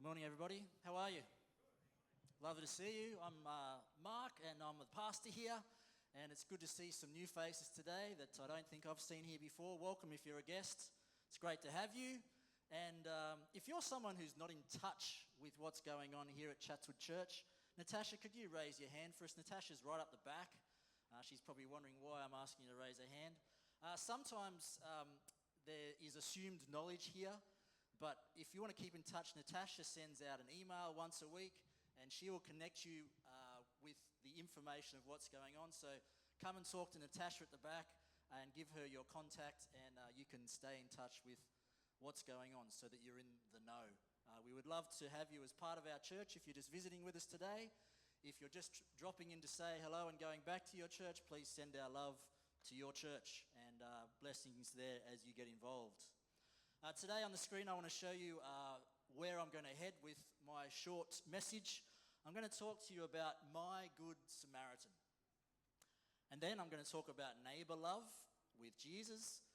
Good morning, everybody. How are you? Lovely to see you. I'm Mark, and I'm the pastor here, and it's good to see some new faces today that I don't think I've seen here before. Welcome if you're a guest. It's great to have you. And if you're someone who's not in touch with what's going on here at Chatswood Church, Natasha, could you raise your hand for us? Natasha's right up the back. She's probably wondering why I'm asking you to raise a hand. Sometimes there is assumed knowledge here. But if you want to keep in touch, Natasha sends out an email once a week and she will connect you with the information of what's going on. So come and talk to Natasha at the back and give her your contact, and you can stay in touch with what's going on so that you're in the know. We would love to have you as part of our church if you're just visiting with us today. If you're just dropping in to say hello and going back to your church, please send our love to your church and blessings there as you get involved. Today on the screen, I want to show you where I'm going to head with my short message. I'm going to talk to you about my good Samaritan. And then I'm going to talk about neighbour love with Jesus.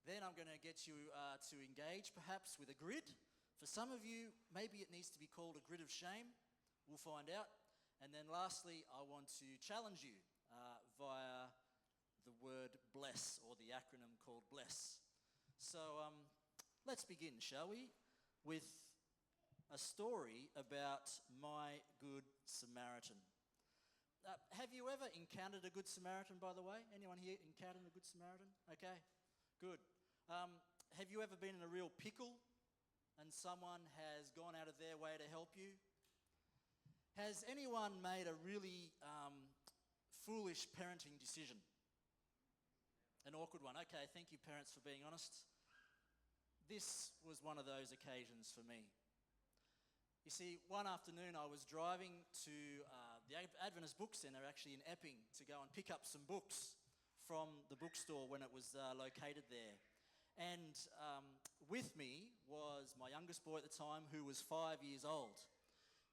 Then I'm going to get you to engage perhaps with a grid. For some of you, maybe it needs to be called a grid of shame. We'll find out. And then lastly, I want to challenge you via the word bless, or the acronym called bless. So, let's begin, shall we, with a story about my good Samaritan. Have you ever encountered a good Samaritan, by the way? Anyone here encountered a good Samaritan? Okay, good. Have you ever been in a real pickle and someone has gone out of their way to help you? Has anyone made a really foolish parenting decision? An awkward one. Okay, thank you, parents, for being honest. This was one of those occasions for me. You see, one afternoon I was driving to the Adventist book centre, actually in Epping, to go and pick up some books from the bookstore when it was located there. And with me was my youngest boy at the time, who was 5 years old.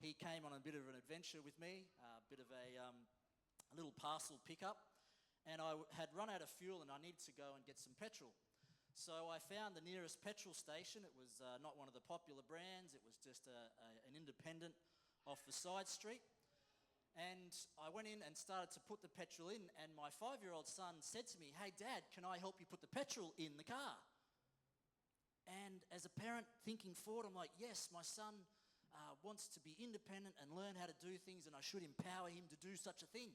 He came on a bit of an adventure with me, a bit of a little parcel pickup, and I had run out of fuel and I needed to go and get some petrol. So I found the nearest petrol station. It was not one of the popular brands. It was just an independent off the side street. And I went in and started to put the petrol in, and my 5-year-old son said to me, "Hey, Dad, can I help you put the petrol in the car?" And as a parent thinking forward, I'm like, yes, my son wants to be independent and learn how to do things, and I should empower him to do such a thing.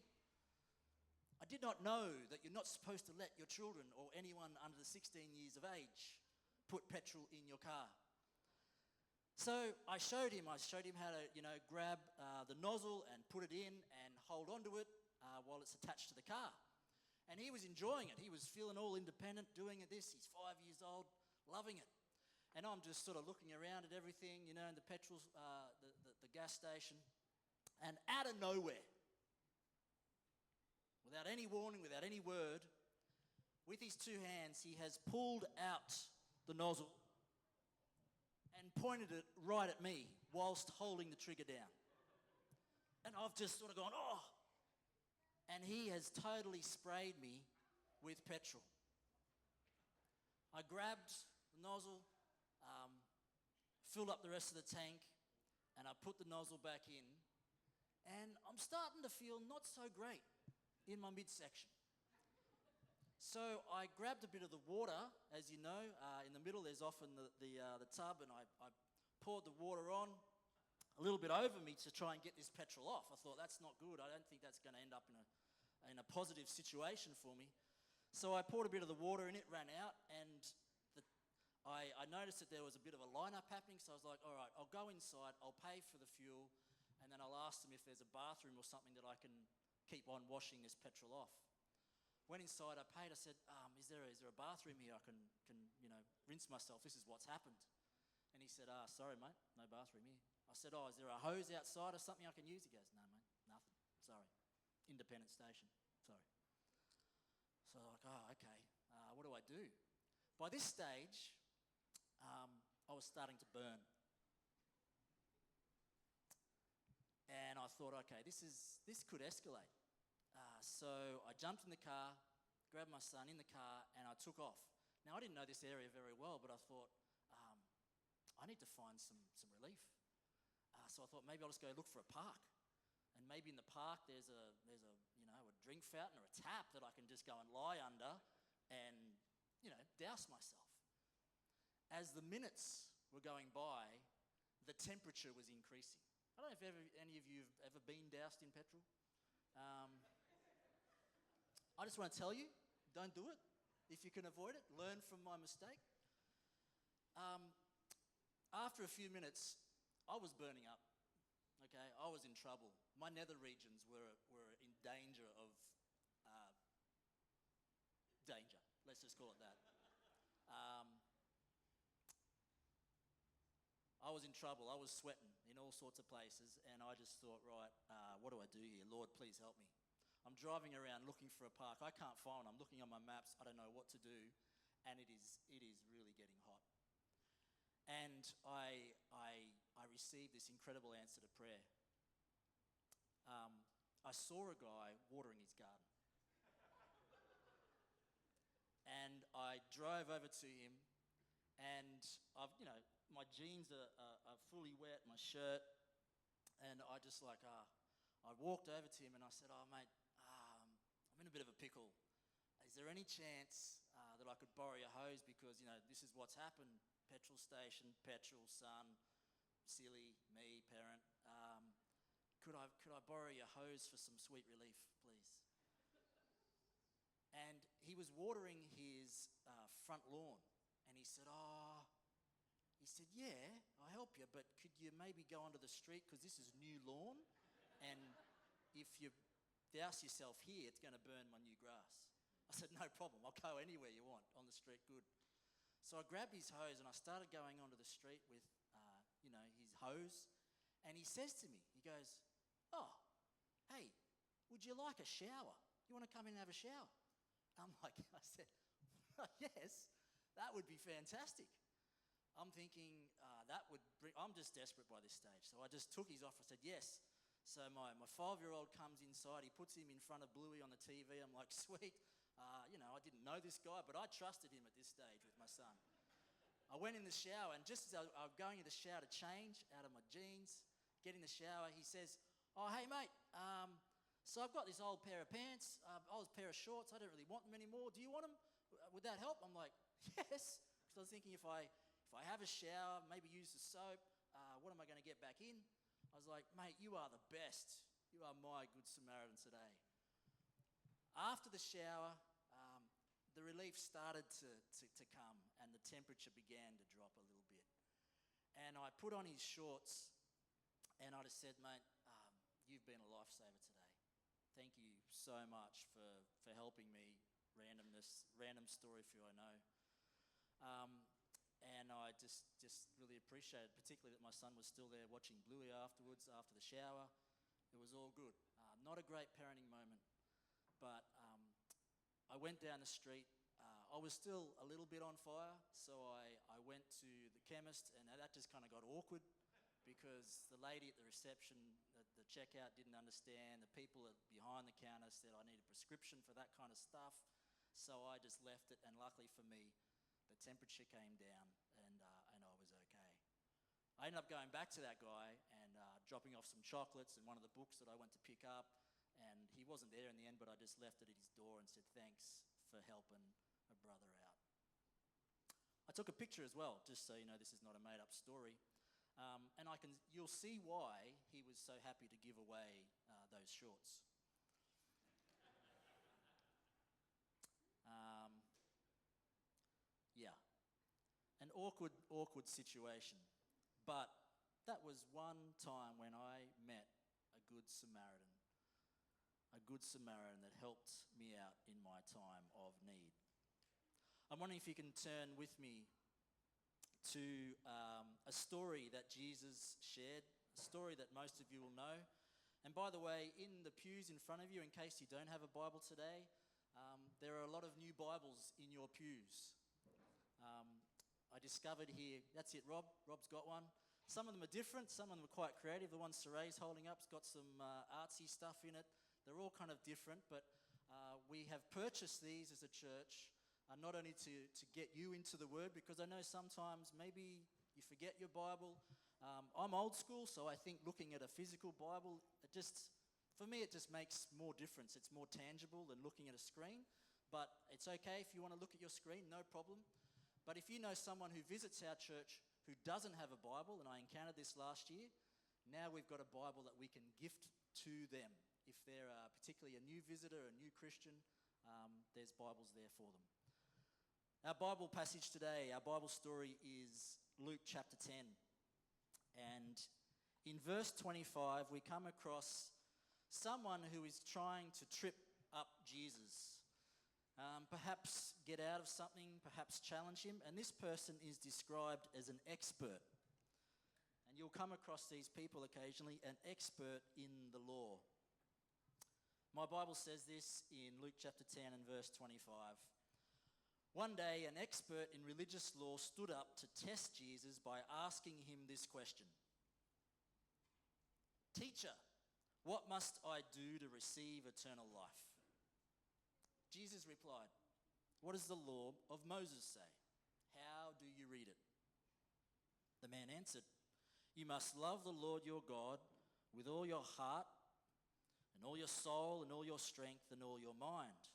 I did not know that you're not supposed to let your children or anyone under the 16 years of age put petrol in your car. So I showed him how to, grab the nozzle and put it in and hold onto it while it's attached to the car. And he was enjoying it. He was feeling all independent, doing this. He's 5 years old, loving it. And I'm just sort of looking around at everything, in the petrol, the gas station. And out of nowhere, without any warning, without any word, with his two hands, he has pulled out the nozzle and pointed it right at me whilst holding the trigger down. And I've just sort of gone, oh! And he has totally sprayed me with petrol. I grabbed the nozzle, filled up the rest of the tank, and I put the nozzle back in, and I'm starting to feel not so great in my midsection. So I grabbed a bit of the water. As you know, in the middle there's often the tub, and I poured the water on a little bit over me to try and get this petrol off. I thought, that's not good. I don't think that's going to end up in a positive situation for me. So I poured a bit of the water and it ran out, and I noticed that there was a bit of a line-up happening, so I was like, all right, I'll go inside, I'll pay for the fuel, and then I'll ask them if there's a bathroom or something that I can keep on washing this petrol off. Went inside, I paid, I said, is there a bathroom here I can rinse myself? This is what's happened. And he said, sorry mate, no bathroom here. I said, is there a hose outside or something I can use? He goes, no mate, nothing, sorry. Independent station, sorry. So I'm like, okay, what do I do? By this stage, I was starting to burn. And I thought, okay, this could escalate. So I jumped in the car, grabbed my son in the car, and I took off. Now, I didn't know this area very well, but I thought, I need to find some relief. So I thought maybe I'll just go look for a park. And maybe in the park there's a a drink fountain or a tap that I can just go and lie under and, douse myself. As the minutes were going by, the temperature was increasing. I don't know if any of you have ever been doused in petrol. I just want to tell you, don't do it. If you can avoid it, learn from my mistake. After a few minutes, I was burning up. Okay, I was in trouble. My nether regions were in danger of danger. Let's just call it that. I was in trouble. I was sweating in all sorts of places, and I just thought, right, what do I do here? Lord, please help me. I'm driving around looking for a park. I can't find one. I'm looking on my maps. I don't know what to do, and it is really getting hot. And I received this incredible answer to prayer. I saw a guy watering his garden. And I drove over to him, and my jeans are fully wet, my shirt, and I just I walked over to him and I said, "Oh mate, I'm in a bit of a pickle. Is there any chance that I could borrow your hose, because this is what's happened, petrol station, petrol, son, silly, me, parent. Could I borrow your hose for some sweet relief, please?" And he was watering his front lawn, and he said, "Yeah, I'll help you, but could you maybe go onto the street, because this is new lawn, and if you douse yourself here, it's going to burn my new grass." I said, "No problem, I'll go anywhere you want on the street, good." So I grabbed his hose and I started going onto the street with, his hose, and he says to me, he goes, "Oh, hey, would you like a shower? You want to come in and have a shower?" I said, "Yes, that would be fantastic." I'm thinking I'm just desperate by this stage. So I just took his offer. I said, "Yes." So my 5-year-old comes inside. He puts him in front of Bluey on the TV. I'm like, "Sweet." I didn't know this guy, but I trusted him at this stage with my son. I went in the shower, and just as I was going in the shower to change out of my jeans, get in the shower, he says, "Oh, hey, mate, so I've got this old pair of pants, old pair of shorts. I don't really want them anymore. Do you want them? Would that help?" I'm like, "Yes." Because I was thinking, if I have a shower, maybe use the soap, what am I going to get back in? I was like, "Mate, you are the best. You are my good Samaritan today." After the shower, the relief started to come, and the temperature began to drop a little bit. And I put on his shorts, and I just said, "Mate, you've been a lifesaver today. Thank you so much for helping me. Random story for you, I know." And I just really appreciated, particularly that my son was still there watching Bluey afterwards, after the shower. It was all good. Not a great parenting moment, but I went down the street. I was still a little bit on fire, so I went to the chemist, and that just kind of got awkward, because the lady at the reception, the checkout, didn't understand. The people behind the counter said I need a prescription for that kind of stuff. So I just left it, and luckily for me, the temperature came down, and I was okay. I ended up going back to that guy and dropping off some chocolates and one of the books that I went to pick up, and he wasn't there in the end, but I just left it at his door and said, "Thanks for helping a brother out." I took a picture as well, just so you know this is not a made-up story. And you'll see why he was so happy to give away those shorts. An awkward situation. But that was one time when I met a good Samaritan. A good Samaritan that helped me out in my time of need. I'm wondering if you can turn with me to a story that Jesus shared, a story that most of you will know. And by the way, in the pews in front of you, in case you don't have a Bible today, there are a lot of new Bibles in your pews. I discovered here, that's it, Rob's got one. Some of them are different, some of them are quite creative. The one Saray's holding up's got some artsy stuff in it. They're all kind of different, but we have purchased these as a church, not only to get you into the Word, because I know sometimes maybe you forget your Bible, I'm old school, so I think looking at a physical Bible, for me, it just makes more difference. It's more tangible than looking at a screen. But it's okay if you want to look at your screen, no problem. But if you know someone who visits our church who doesn't have a Bible, and I encountered this last year, now we've got a Bible that we can gift to them. If they're particularly a new visitor, a new Christian, there's Bibles there for them. Our Bible passage today, our Bible story is Luke chapter 10. And in verse 25, we come across someone who is trying to trip up Jesus. Perhaps get out of something, perhaps challenge him. And this person is described as an expert. And you'll come across these people occasionally, an expert in the law. My Bible says this in Luke chapter 10 and verse 25. One day, an expert in religious law stood up to test Jesus by asking him this question. Teacher, what must I do to receive eternal life? Jesus replied, what does the law of Moses say? How do you read it? The man answered, you must love the Lord your God with all your heart and all your soul and all your strength and all your mind,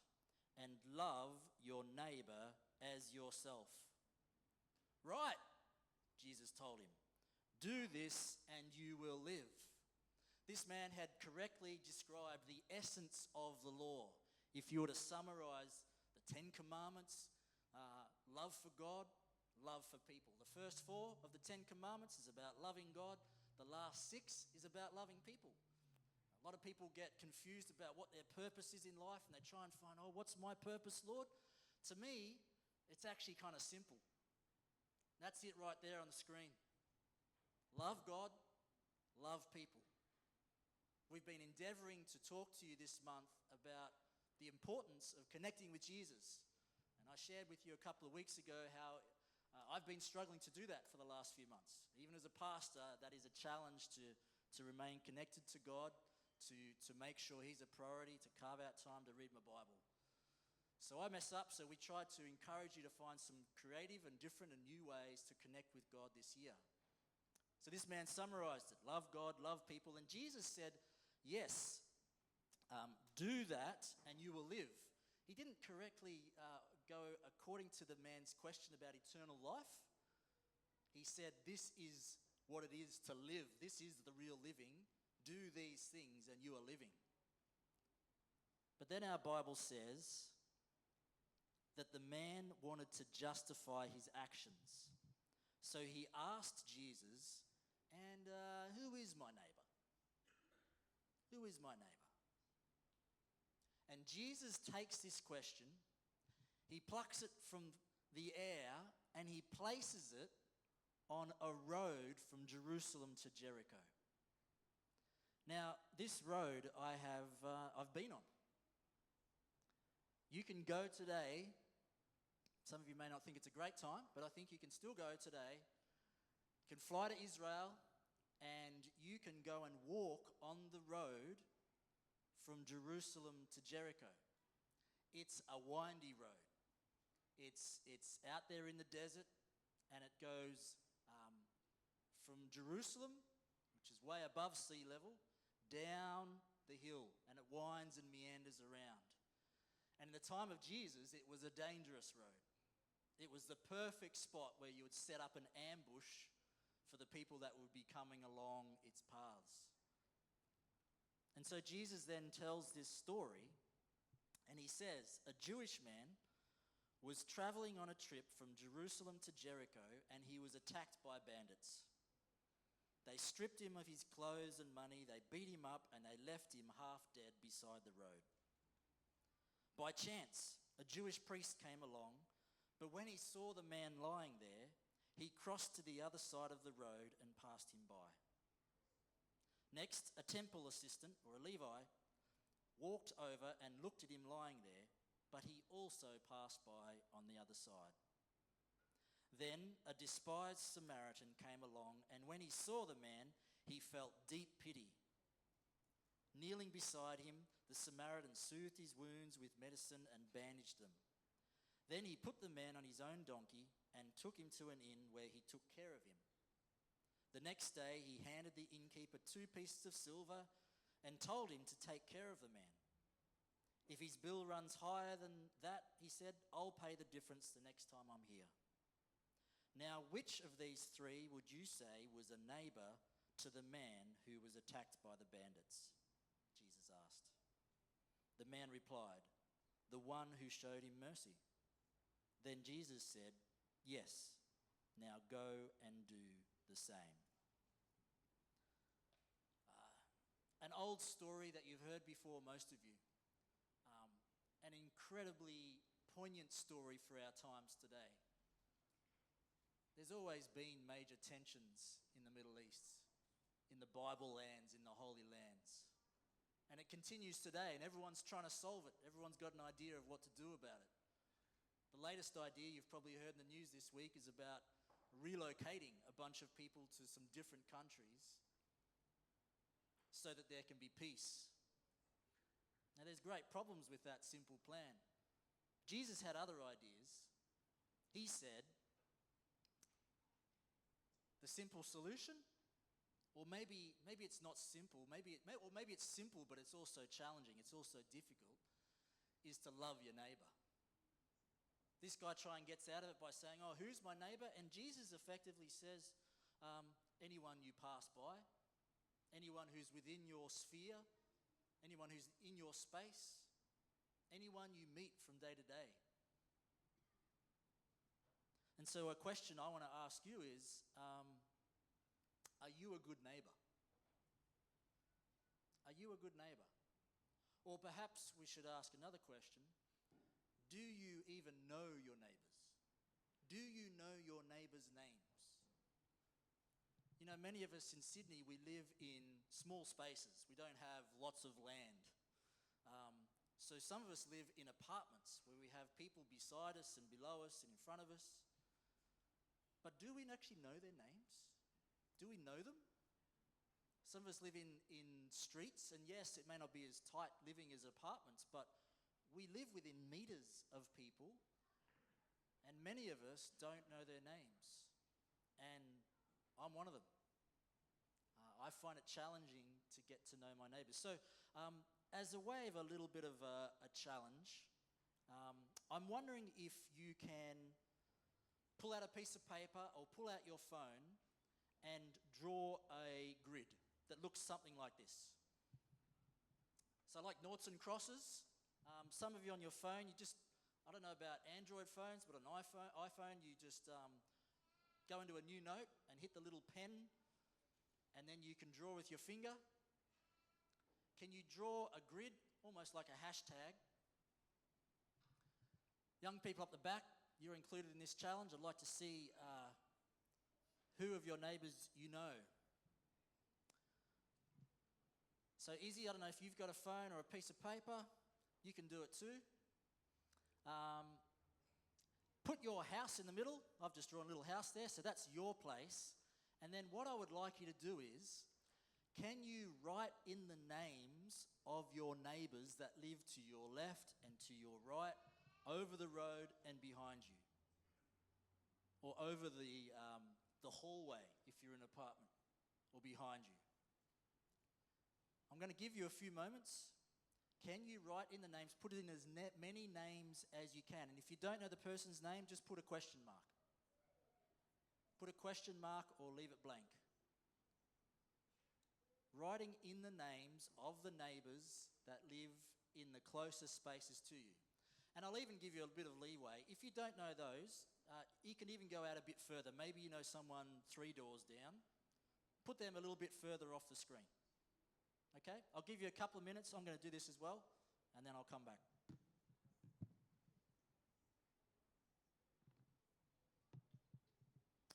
and love your neighbor as yourself. Right, Jesus told him. Do this and you will live. This man had correctly described the essence of the law. If you were to summarize the 10 Commandments, love for God, love for people. The first 4 of the 10 Commandments is about loving God. The last 6 is about loving people. A lot of people get confused about what their purpose is in life, and they try and find, what's my purpose, Lord? To me, it's actually kind of simple. That's it right there on the screen. Love God, love people. We've been endeavouring to talk to you this month about the importance of connecting with Jesus. And I shared with you a couple of weeks ago how I've been struggling to do that for the last few months. Even as a pastor, that is a challenge to remain connected to God, to make sure He's a priority, to carve out time to read my Bible. So I mess up, so we try to encourage you to find some creative and different and new ways to connect with God this year. So this man summarized it. Love God, love people. And Jesus said, yes, do that and you will live. He didn't correctly go according to the man's question about eternal life. He said, this is what it is to live. This is the real living. Do these things and you are living. But then our Bible says that the man wanted to justify his actions. So he asked Jesus, and who is my neighbor? Who is my neighbor? And Jesus takes this question, he plucks it from the air, and he places it on a road from Jerusalem to Jericho. Now, this road I've been on. You can go today. Some of you may not think it's a great time, but I think you can still go today. You can fly to Israel, and you can go and walk on the road from Jerusalem to Jericho. It's a windy road. It's out there in the desert, and it goes from Jerusalem, which is way above sea level, down the hill, and it winds and meanders around. And in the time of Jesus, it was a dangerous road. It was the perfect spot where you would set up an ambush for the people that would be coming along its paths. And so Jesus then tells this story, and he says, a Jewish man was traveling on a trip from Jerusalem to Jericho, and he was attacked by bandits. They stripped him of his clothes and money, they beat him up, and they left him half dead beside the road. By chance, a Jewish priest came along, but when he saw the man lying there, he crossed to the other side of the road and passed him by. Next, a temple assistant, or a Levi, walked over and looked at him lying there, but he also passed by on the other side. Then a despised Samaritan came along, and when he saw the man, he felt deep pity. Kneeling beside him, the Samaritan soothed his wounds with medicine and bandaged them. Then he put the man on his own donkey and took him to an inn where he took care of him. The next day he handed the innkeeper 2 pieces of silver and told him to take care of the man. If his bill runs higher than that, he said, I'll pay the difference the next time I'm here. Now, which of these 3 would you say was a neighbour to the man who was attacked by the bandits? Jesus asked. The man replied, the one who showed him mercy. Then Jesus said, yes, now go and do the same. An old story that you've heard before, most of you. An incredibly poignant story for our times today. There's always been major tensions in the Middle East, in the Bible lands, in the Holy Lands. And it continues today, and everyone's trying to solve it. Everyone's got an idea of what to do about it. The latest idea you've probably heard in the news this week is about relocating a bunch of people to some different countries so that there can be peace. Now, there's great problems with that simple plan. Jesus had other ideas. He said, the simple solution, or maybe it's not simple, maybe it's simple, but it's also challenging, it's also difficult, is to love your neighbour. This guy tries and gets out of it by saying, oh, who's my neighbour? And Jesus effectively says, anyone you pass by, anyone who's within your sphere, anyone who's in your space, anyone you meet from day to day. And so a question I want to ask you is, are you a good neighbour? Are you a good neighbour? Or perhaps we should ask another question. Do you even know your neighbours? Do you know your neighbours' names? You know, many of us in Sydney, we live in small spaces. We don't have lots of land. So some of us live in apartments where we have people beside us and below us and in front of us. But do we actually know their names? Do we know them? Some of us live in streets, and yes, it may not be as tight living as apartments, but we live within metres of people, and many of us don't know their names. And I'm one of them. I find it challenging to get to know my neighbours. So as a way of a little bit of a challenge, I'm wondering if you can pull out a piece of paper or pull out your phone and draw a grid that looks something like this. So like noughts and crosses. Some of you on your phone, I don't know about Android phones, but on iPhone you just go into a new note and hit the little pen, and then you can draw with your finger. Can you draw a grid, almost like a hashtag? Young people up the back, you're included in this challenge. I'd like to see who of your neighbours you know. So Izzy, I don't know if you've got a phone or a piece of paper, you can do it too. Put your house in the middle. I've just drawn a little house there, so that's your place. And then what I would like you to do is, can you write in the names of your neighbours that live to your left and to your right, over the road and behind you? Or over the hallway if you're in an apartment, or behind you. I'm going to give you a few moments. Can you write in the names, put it in as many names as you can. And if you don't know the person's name, just put a question mark. Put a question mark or leave it blank. Writing in the names of the neighbours that live in the closest spaces to you. And I'll even give you a bit of leeway. If you don't know those, you can even go out a bit further. Maybe you know someone 3 doors down. Put them a little bit further off the screen. Okay? I'll give you a couple of minutes. I'm going to do this as well, and then I'll come back.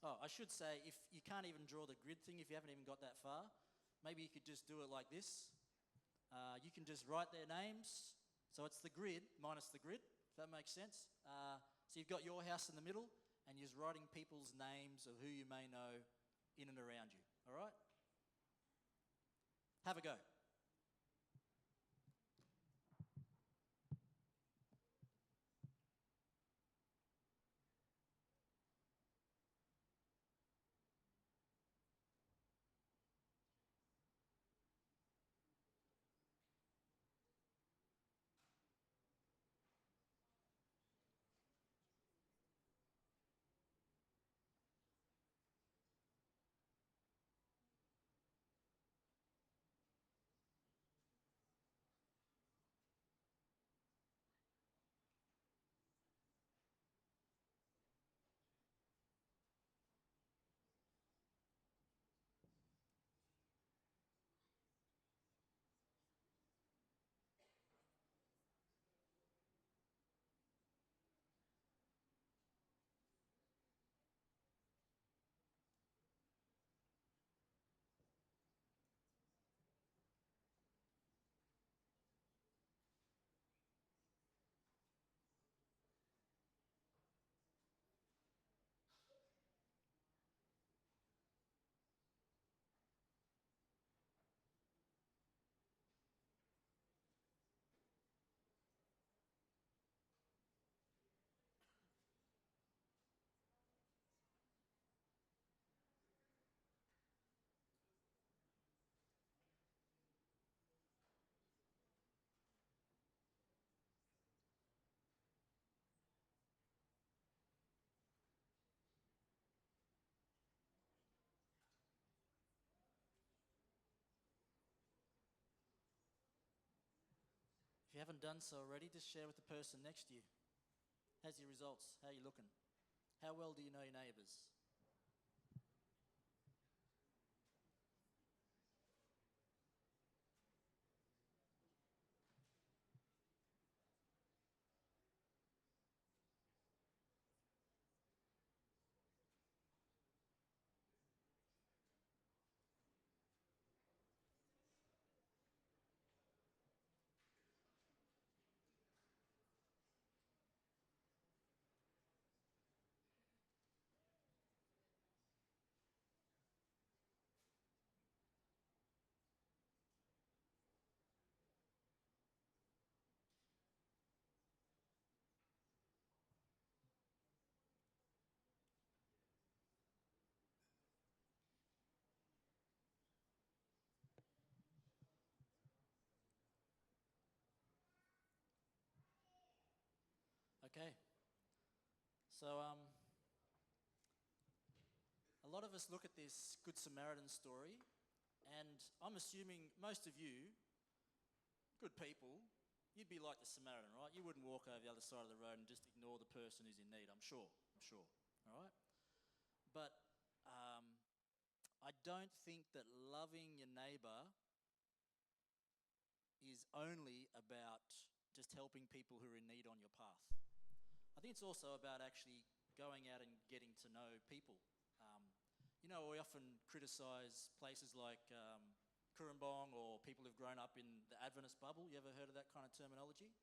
Oh, I should say, if you can't even draw the grid thing, if you haven't even got that far, maybe you could just do it like this. You can just write their names. So it's the grid minus the grid, if that makes sense. So you've got your house in the middle, and you're just writing people's names of who you may know in and around you. All right? Have a go. If you haven't done so already, just share with the person next to you. How's your results? How are you looking? How well do you know your neighbours? Okay. So, a lot of us look at this Good Samaritan story, and I'm assuming most of you, good people, you'd be like the Samaritan, right? You wouldn't walk over the other side of the road and just ignore the person who's in need, I'm sure, all right? But I don't think that loving your neighbour is only about just helping people who are in need on your path. I think it's also about actually going out and getting to know people. We often criticise places like Kurumbong or people who've grown up in the Adventist bubble. You ever heard of that kind of terminology?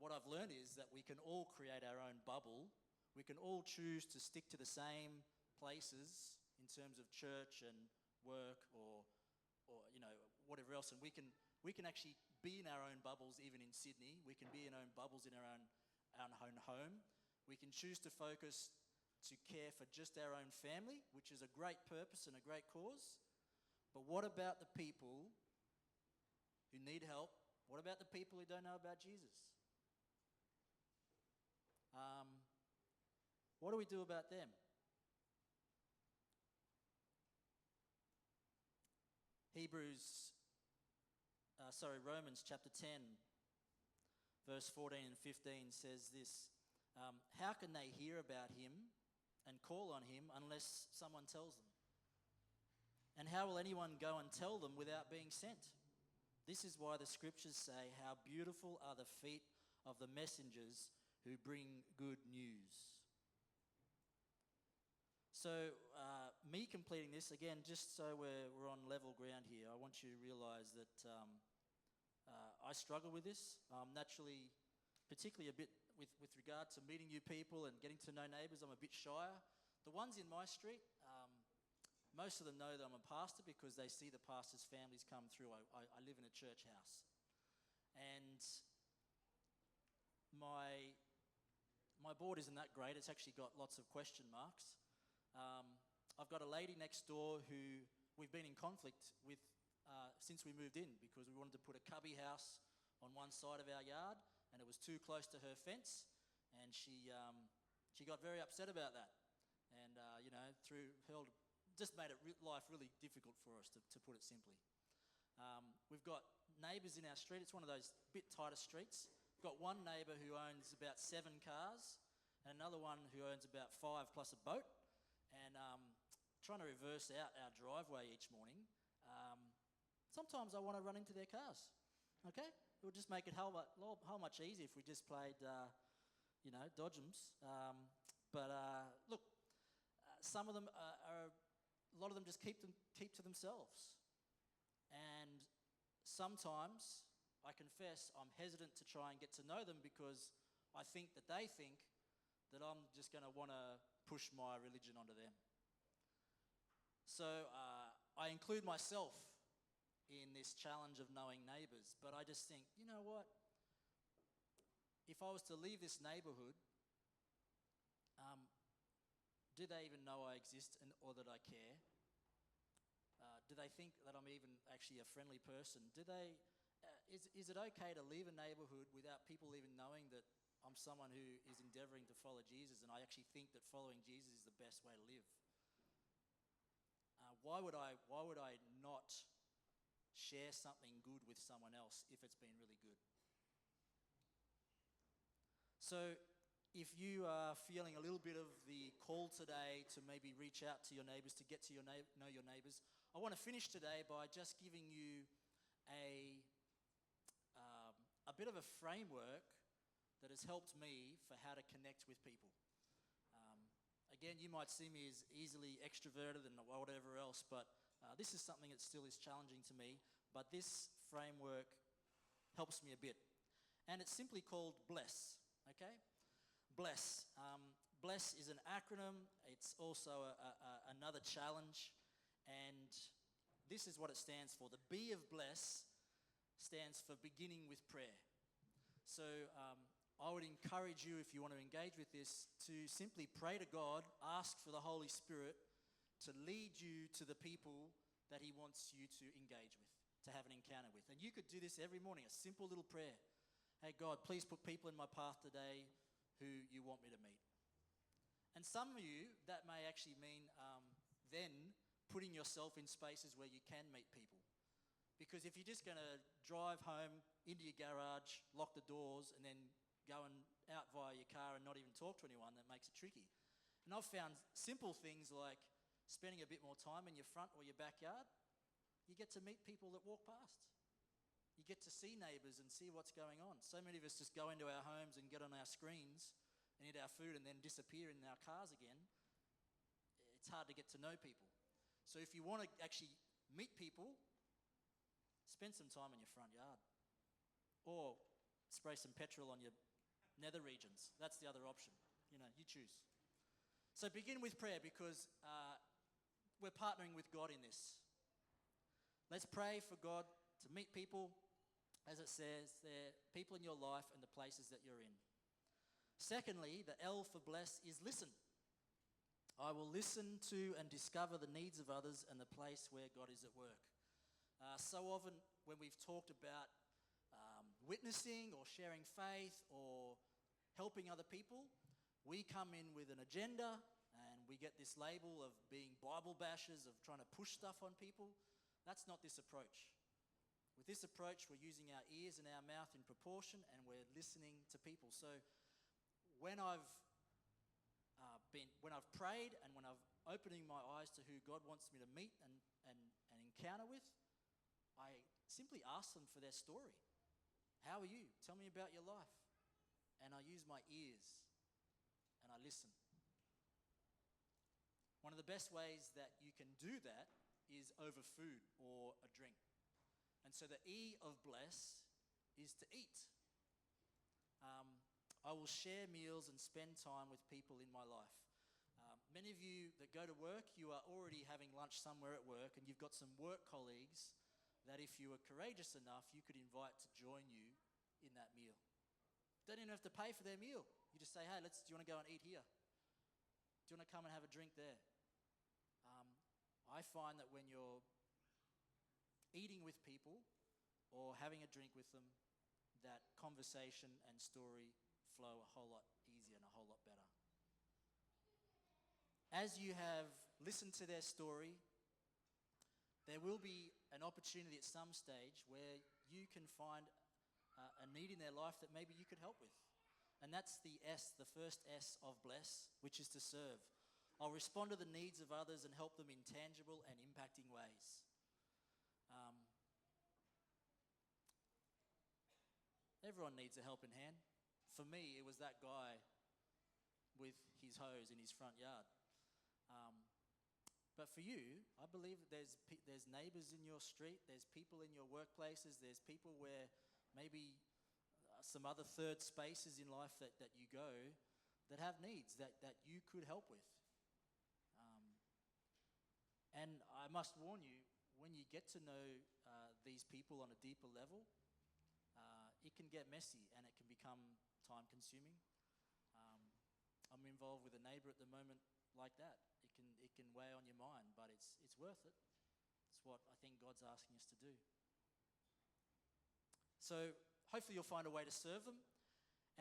What I've learned is that we can all create our own bubble. We can all choose to stick to the same places in terms of church and work or whatever else, and we can actually be in our own bubbles even in Sydney. We can be in our own bubbles in our own home. We can choose to focus to care for just our own family, which is a great purpose and a great cause. But what about the people who need help? What about the people who don't know about Jesus? What do we do about them? Romans chapter 10, verse 14 and 15 says this, how can they hear about him and call on him unless someone tells them? And how will anyone go and tell them without being sent? This is why the scriptures say, how beautiful are the feet of the messengers who bring good news. So me completing this, again, just so we're on level ground here, I want you to realise that I struggle with this. Naturally, particularly a bit with regard to meeting new people and getting to know neighbours, I'm a bit shyer. The ones in my street, most of them know that I'm a pastor because they see the pastors' families come through. I live in a church house. And my board isn't that great. It's actually got lots of question marks. I've got a lady next door who we've been in conflict with since we moved in because we wanted to put a cubby house on one side of our yard and it was too close to her fence, and she got very upset about that, and just made life really difficult for us, to put it simply. We've got neighbours in our street. It's one of those bit tighter streets. We've got one neighbour who owns about 7 cars and another one who owns about 5 plus a boat, and trying to reverse out our driveway each morning, sometimes I want to run into their cars, okay? It would just make it how much easier if we just played, dodgems. But look, some of them a lot of them just keep to themselves. And sometimes, I confess, I'm hesitant to try and get to know them because I think that they think that I'm just going to want to push my religion onto them. So I include myself in this challenge of knowing neighbours, but I just think, you know what? If I was to leave this neighbourhood, do they even know I exist or that I care? Do they think that I'm even actually a friendly person? Is it okay to leave a neighbourhood without people even knowing that I'm someone who is endeavouring to follow Jesus, and I actually think that following Jesus is the best way to live? Why would I not share something good with someone else if it's been really good? So if you are feeling a little bit of the call today to maybe reach out to your neighbours, to get to know your neighbours, I want to finish today by just giving you a bit of a framework that has helped me for how to connect with people. Again, you might see me as easily extroverted and whatever else, but this is something that still is challenging to me. But this framework helps me a bit. And it's simply called BLESS, okay? BLESS. BLESS is an acronym. It's also another challenge. And this is what it stands for. The B of BLESS stands for beginning with prayer. So I would encourage you, if you want to engage with this, to simply pray to God, ask for the Holy Spirit to lead you to the people that he wants you to engage with, to have an encounter with. And you could do this every morning, a simple little prayer. Hey God, please put people in my path today who you want me to meet. And some of you, that may actually mean then putting yourself in spaces where you can meet people. Because if you're just going to drive home into your garage, lock the doors, and then go and out via your car and not even talk to anyone, that makes it tricky. And I've found simple things like spending a bit more time in your front or your backyard. You get to meet people that walk past. You get to see neighbours and see what's going on. So many of us just go into our homes and get on our screens and eat our food and then disappear in our cars again. It's hard to get to know people. So if you want to actually meet people, spend some time in your front yard. Or spray some petrol on your nether regions. That's the other option. You choose. So begin with prayer, because we're partnering with God in this. Let's pray for God to meet people, as it says, they're people in your life and the places that you're in. Secondly, the L for bless is listen. I will listen to and discover the needs of others and the place where God is at work. So often when we've talked about witnessing or sharing faith or helping other people, we come in with an agenda and we get this label of being Bible bashers, of trying to push stuff on people. That's not this approach. With this approach, we're using our ears and our mouth in proportion, and we're listening to people. So when I've prayed and when I've opening my eyes to who God wants me to meet and encounter with, I simply ask them for their story. How are you? Tell me about your life. And I use my ears and I listen. One of the best ways that you can do that is over food or a drink. And so the E of bless is to eat. I will share meals and spend time with people in my life. Many of you that go to work, you are already having lunch somewhere at work, and you've got some work colleagues that if you were courageous enough, you could invite to join you in that meal. Don't even have to pay for their meal. You just say, hey, do you want to go and eat here? Do you want to come and have a drink there? I find that when you're eating with people or having a drink with them, that conversation and story flow a whole lot easier and a whole lot better. As you have listened to their story, there will be an opportunity at some stage where you can find a need in their life that maybe you could help with. And that's the S, the first S of bless, which is to serve. I'll respond to the needs of others and help them in tangible and impacting ways. Everyone needs a helping hand. For me, it was that guy with his hose in his front yard. But for you, I believe that there's neighbours in your street, there's people in your workplaces, there's people where maybe some other third spaces in life that you go that have needs that you could help with. And I must warn you, when you get to know these people on a deeper level, it can get messy and it can become time-consuming. I'm involved with a neighbour at the moment like that. It can weigh on your mind, but it's worth it. It's what I think God's asking us to do. So hopefully you'll find a way to serve them.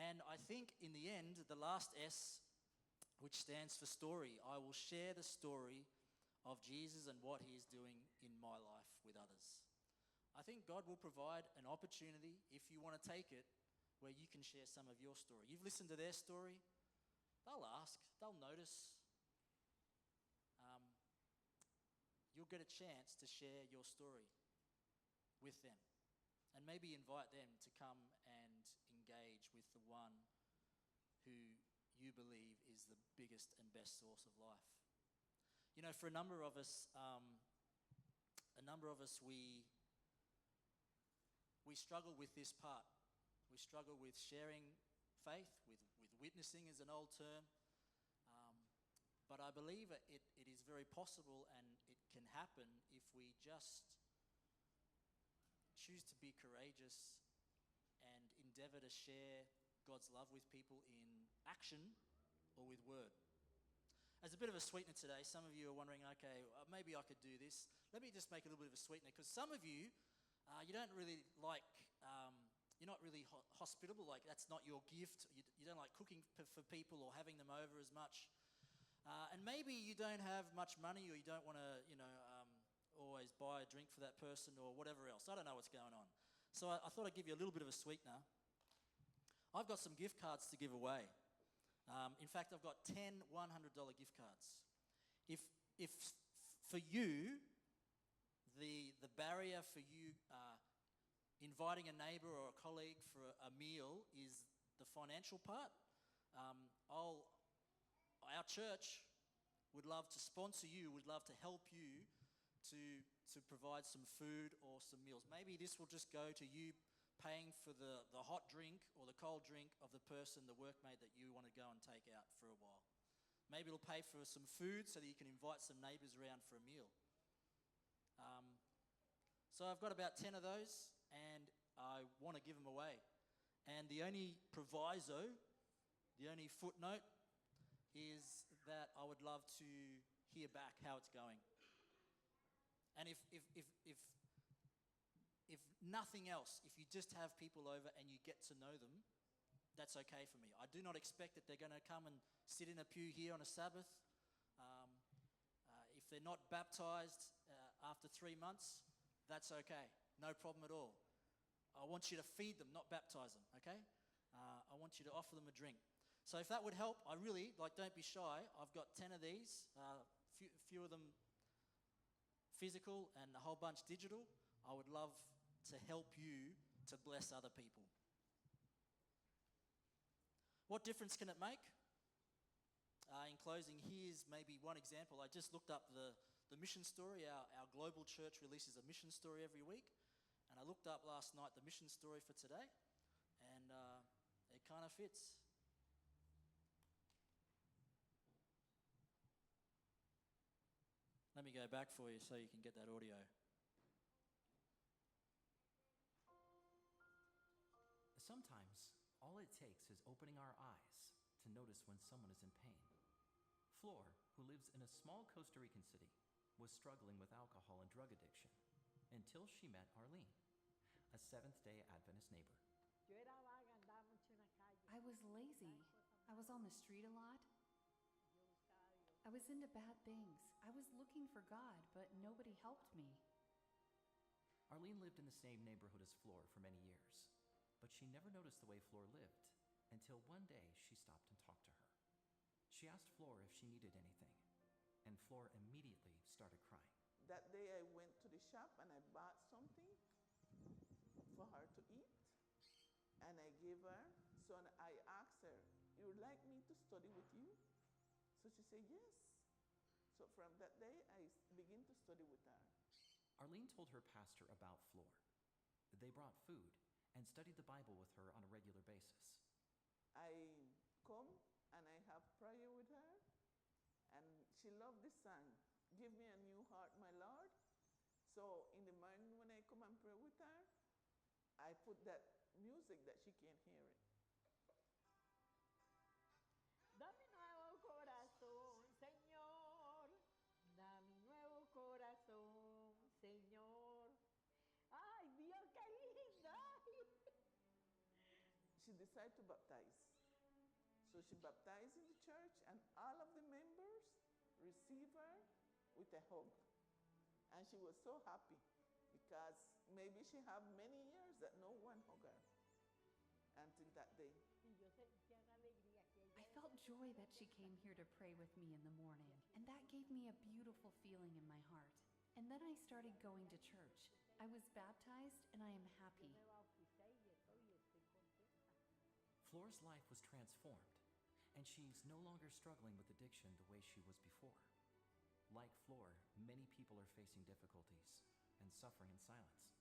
And I think in the end, the last S, which stands for story, I will share the story of Jesus and what he is doing in my life with others. I think God will provide an opportunity, if you want to take it, where you can share some of your story. You've listened to their story, they'll ask, they'll notice. You'll get a chance to share your story with them and maybe invite them to come and engage with the one who you believe is the biggest and best source of life. You know, for a number of us, we struggle with this part. We struggle with sharing faith, with witnessing is an old term. But I believe it is very possible and it can happen if we just choose to be courageous and endeavour to share God's love with people in action or with word. As a bit of a sweetener today, some of you are wondering, okay, maybe I could do this. Let me just make a little bit of a sweetener, because some of you, you don't really like, you're not really hospitable, like that's not your gift. You don't like cooking for people or having them over as much. And maybe you don't have much money, or you don't want to, always buy a drink for that person or whatever else. I don't know what's going on. So I thought I'd give you a little bit of a sweetener. I've got some gift cards to give away. In fact, I've got 10 $100 gift cards. If for you, the barrier for you inviting a neighbour or a colleague for a meal is the financial part, our church would love to sponsor you, would love to help you to provide some food or some meals. Maybe this will just go to you paying for the hot drink or the cold drink of the person, the workmate that you want to go and take out for a while. Maybe it'll pay for some food so that you can invite some neighbours around for a meal. So I've got about 10 of those and I want to give them away. And the only proviso, the only footnote is that I would love to hear back how it's going. And if nothing else, if you just have people over and you get to know them, that's okay for me. I do not expect that they're going to come and sit in a pew here on a Sabbath. If they're not baptized after 3 months, that's okay. No problem at all. I want you to feed them, not baptize them, okay? I want you to offer them a drink. So if that would help, I really, don't be shy. I've got 10 of these, few of them physical and a whole bunch digital. I would love to help you to bless other people. What difference can it make? In closing, here's maybe one example. I just looked up the mission story. Our global church releases a mission story every week. And I looked up last night the mission story for today. And it kind of fits. Let me go back for you so you can get that audio. Sometimes, all it takes is opening our eyes to notice when someone is in pain. Flor, who lives in a small Costa Rican city, was struggling with alcohol and drug addiction until she met Arlene, a Seventh-day Adventist neighbor. I was lazy. I was on the street a lot. I was into bad things. I was looking for God, but nobody helped me. Arlene lived in the same neighborhood as Flor for many years, but she never noticed the way Flor lived until one day she stopped and talked to her. She asked Flor if she needed anything, and Flor immediately started crying. That day I went to the shop and I bought something for her to eat, and I gave her. So I asked her, "You would like me to study with you?" So she said yes. So from that day I began to study with her. Arlene told her pastor about Flor. They brought food and studied the Bible with her on a regular basis. I come and I have prayer with her, and she loved this song, "Give me a new heart, my Lord." So in the morning when I come and pray with her, I put that music that she can hear it. Dame nuevo corazón, Señor. Dame nuevo corazón, Señor. Ay, Dios, qué linda. She decided to baptize. So she baptized in the church, and all of the members received her with a hug. And she was so happy because maybe she had many years that no one hugged her. until that day. Y yo sentía una alegría que ella I felt joy that she came here to pray with me in the morning, and that gave me a beautiful feeling in my heart. And then I started going to church. I was baptized, and I am happy. me bauticé y estoy contenta. Flora's life was transformed, and she's no longer struggling with addiction the way she was before. Like Flora, many people are facing difficulties and suffering in silence.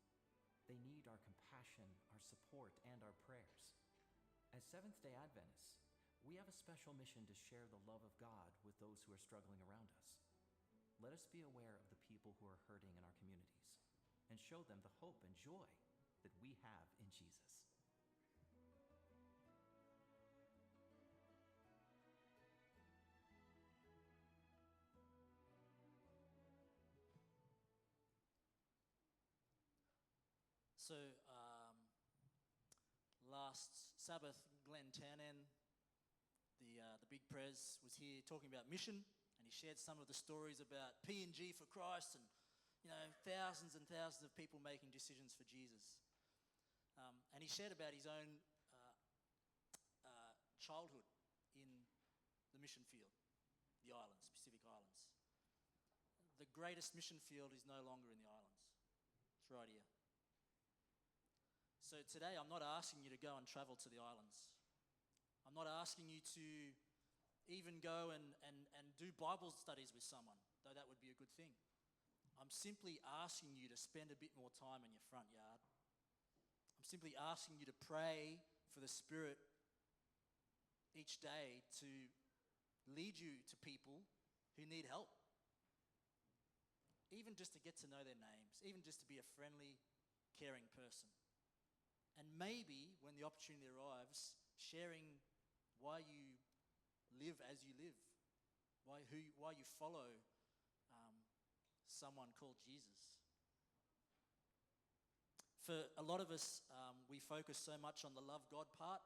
They need our compassion, our support, and our prayers. As Seventh-day Adventists, we have a special mission to share the love of God with those who are struggling around us. Let us be aware of the people who are hurting in our communities and show them the hope and joy that we have in Jesus. So, last Sabbath, Glenn Tannen, the big pres, was here talking about mission, and he shared some of the stories about P&G for Christ and, thousands and thousands of people making decisions for Jesus. And he shared about his own childhood in the mission field, the islands, Pacific Islands. The greatest mission field is no longer in the islands. It's right here. So today I'm not asking you to go and travel to the islands. I'm not asking you to even go and do Bible studies with someone, though that would be a good thing. I'm simply asking you to spend a bit more time in your front yard. I'm simply asking you to pray for the Spirit each day to lead you to people who need help. Even just to get to know their names, even just to be a friendly, caring person. And maybe when the opportunity arrives, sharing why you live as you live, why you follow someone called Jesus. For a lot of us, we focus so much on the love God part.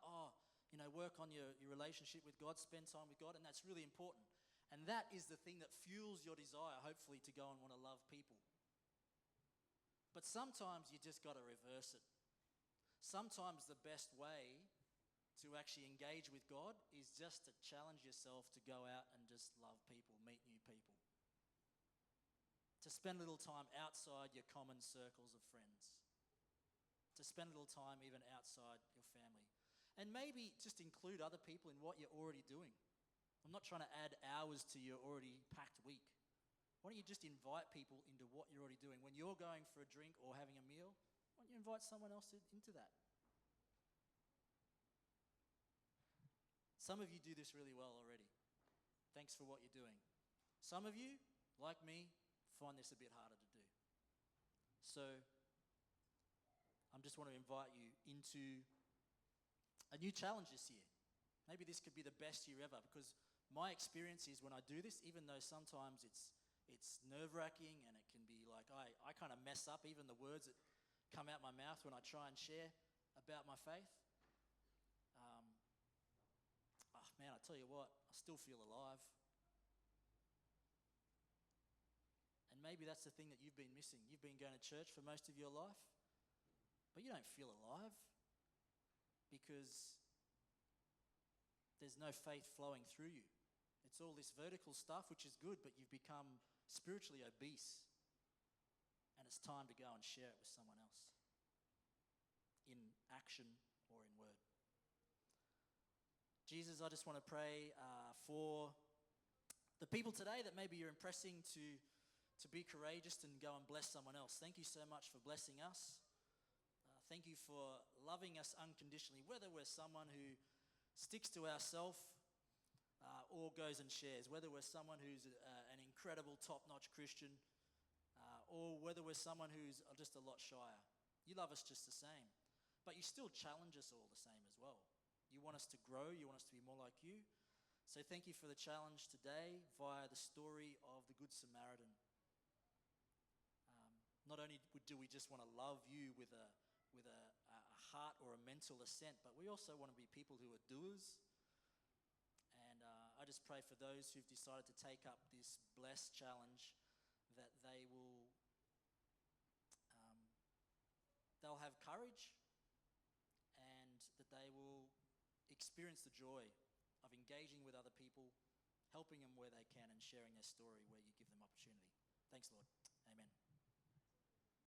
Work on your relationship with God, spend time with God, and that's really important. And that is the thing that fuels your desire, hopefully, to go and want to love people. But sometimes you just got to reverse it. Sometimes the best way to actually engage with God is just to challenge yourself to go out and just love people, meet new people. To spend a little time outside your common circles of friends. To spend a little time even outside your family. And maybe just include other people in what you're already doing. I'm not trying to add hours to your already packed week. Why don't you just invite people into what you're already doing? When you're going for a drink or having a meal, why don't you invite someone else into that? Some of you do this really well already. Thanks for what you're doing. Some of you, like me, find this a bit harder to do. So, I just want to invite you into a new challenge this year. Maybe this could be the best year ever, because my experience is when I do this, even though sometimes it's nerve-wracking and it can be like I kind of mess up even the words that come out my mouth when I try and share about my faith. Man, I tell you what, I still feel alive. And maybe that's the thing that you've been missing. You've been going to church for most of your life, but you don't feel alive because there's no faith flowing through you. It's all this vertical stuff, which is good, but you've become spiritually obese. And it's time to go and share it with someone else in action or in word. Jesus, I just want to pray for the people today that maybe you're impressing to be courageous and go and bless someone else. Thank you so much for blessing us. Thank you for loving us unconditionally, whether we're someone who sticks to ourselves or goes and shares, whether we're someone who's an incredible top-notch Christian or whether we're someone who's just a lot shyer. You love us just the same, but you still challenge us all the same as well. You want us to grow. You want us to be more like you. So thank you for the challenge today via the story of the Good Samaritan. Not only do we just want to love you with a heart or a mental assent, but we also want to be people who are doers. And I just pray for those who've decided to take up this blessed challenge that they'll have courage and that they will experience the joy of engaging with other people, helping them where they can, and sharing their story where you give them opportunity. Thanks, Lord.